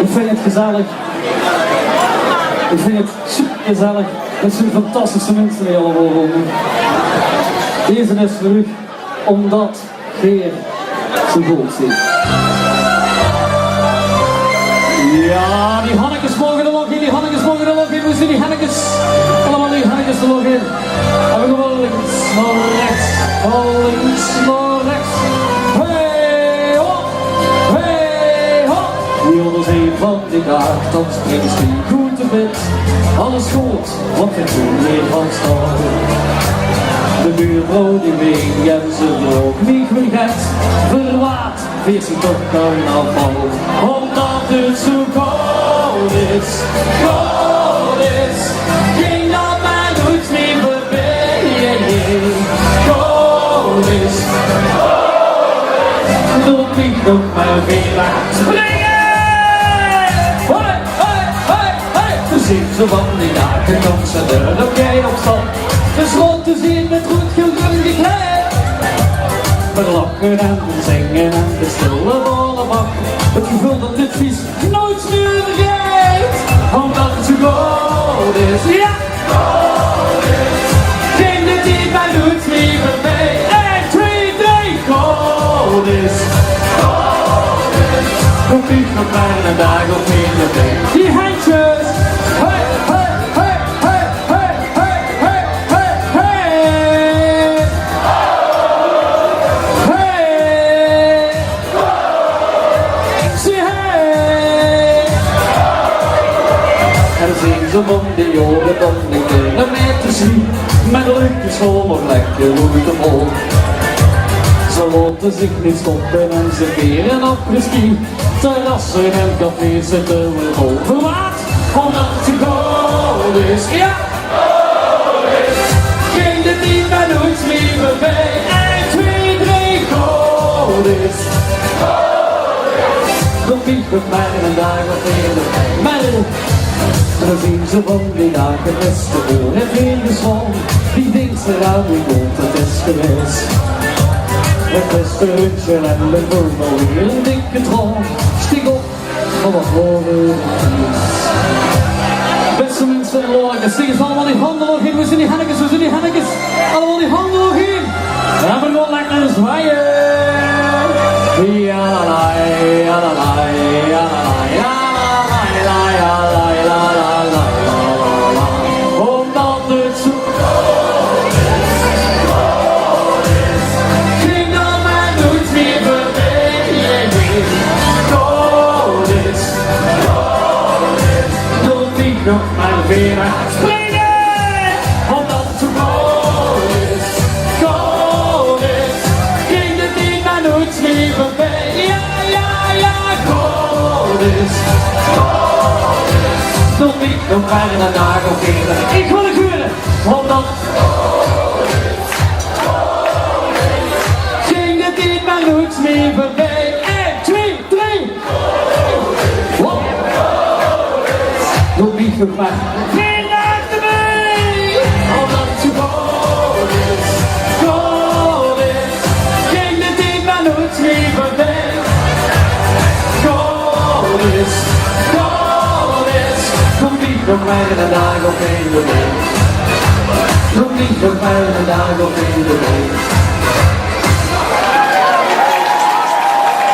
Ik vind het gezellig. Ik vind het super gezellig. Het zijn fantastische mensen die allemaal wonen. Deze is voor u, omdat Geer zo goed zit. Ja, die Hannekes mogen er nog in, die Hannekes mogen er nog in. We zien die Hannekes, allemaal die Hannekes er nog in. En we gaan wel links naar rechts, van links naar rechts. Hey ho, hey ho. Die onder een van die dag, dan springt ze goed te bed. Alles goed, wat ik toen weer van staan. De buurvrouw die wing en ze ook niet vergeet. Verwaat, weer ze toch carnaval. Omdat het zo koud is, koud is. Ging dat mij nooit meer voorbij. Koud is, koud is. Doe niet nog maar weer laat springen. Hoi, hoi, hoi, hoi. Toen ziet ze van die dagen, komt ze er nog jij op stand. De slot te zien met goed gerum gekleed. We lachen en we zingen en de stille volle bak. Het gevoel dat dit vies nooit meer vergeet. Omdat het zo koud is, ja, koud is. Geen de tijd mij doet niet voorbij. 1, 2, 3, koud is, koud is. Komt niet nog maar een dag of meer voorbij. Die handjes, hey, hey, hey, hey, hey, hey, hey, hey, hey. Hey. Zie hey. En dan zien ze van die oren dan niet kunnen meer te zien. Met een luchtjes vol nog lekker uit de mol. Ze laten zich niet stoppen en ze keren op whisky. Terrassen en cafés zitten we vol verwaard. Omdat het zo koud is, ja, koud is. Geen de tijd maar nooit meer voorbij. 1, 2, 3, koud is, koud is. Nog niet met mij een dag of eerder. Maar dan zien ze van die dagen best de oor en veel gezwam. Die denkt ze aan die mond, het is geweest. Het beste hutje en de vorm alweer een dikke trom. Stik op, van wat horen is. Beste mensen en lorgen, stik eens allemaal die handen nog in. We zien die Hannekes, we zien die Hannekes. Allemaal die handen nog in. We hebben gewoon lekker zwaaien. Ja la la, ja la la, ja la la, ja la la, ja la la, la la, la la. Omdat het zo koud is, koud is. Ging dan maar nooit meer voorbij. Koud is, koud is. Doe niet nog maar weer aan springen. Omdat het zo koud is, koud is. Ging de tijd maar nooit meer voorbij. Ja, ja, ja, koud is, koud is. Doe niet nog maar een dag of eerder. Ik wil het huren, omdat koud is, koud is. Ging de tijd maar nooit meer voorbij. 1, 2, 3. Wat? Doe niet nog maar. Geen achter mee. Omdat het zo koud is, koud is. Ging de tijd maar nooit meer voorbij. Koud is, koud is. Doe niet nog maar een dag of één de week. Doe niet nog maar een dag of één de week.